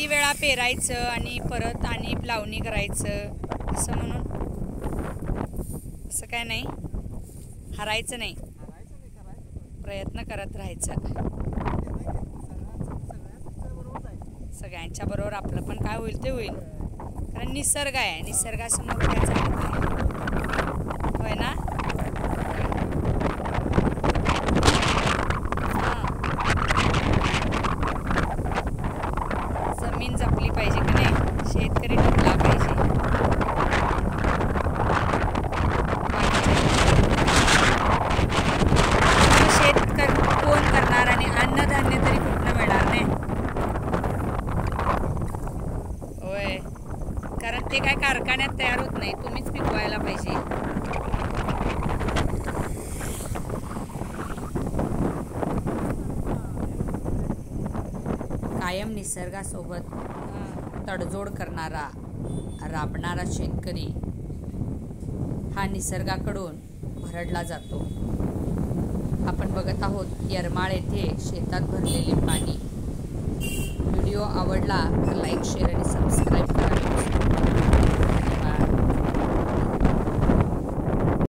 किती वेळा पेरायचं आणि परत आणि लावणी करायचं असं म्हणून असं काय नाही, हरायचं नाही, प्रयत्न करत राहायचं. सगळ्यांच्या बरोबर आपलं पण काय होईल ते होईल, कारण निसर्ग आहे, निसर्गासमोर काय चालत नाही, होय ना. जमीन जपली पाहिजे की नाही, शेतकरी टिकला पाहिजे. कोण करणार आणि अन्नधान्य तरी कुठनं मिळणार नाही. होय, कारण ते काय कारखान्यात तयार होत नाही, तुम्हीच पिकवायला पाहिजे. कायम निसर्गासोबत तडजोड करणारा, राबणारा शेतकरी हा निसर्गाकडून भरडला जातो. आपण बघत आहोत येरमाळ येथे शेतात भरलेले पाणी. व्हिडिओ आवडला तर लाईक, शेअर आणि सबस्क्राईब करा.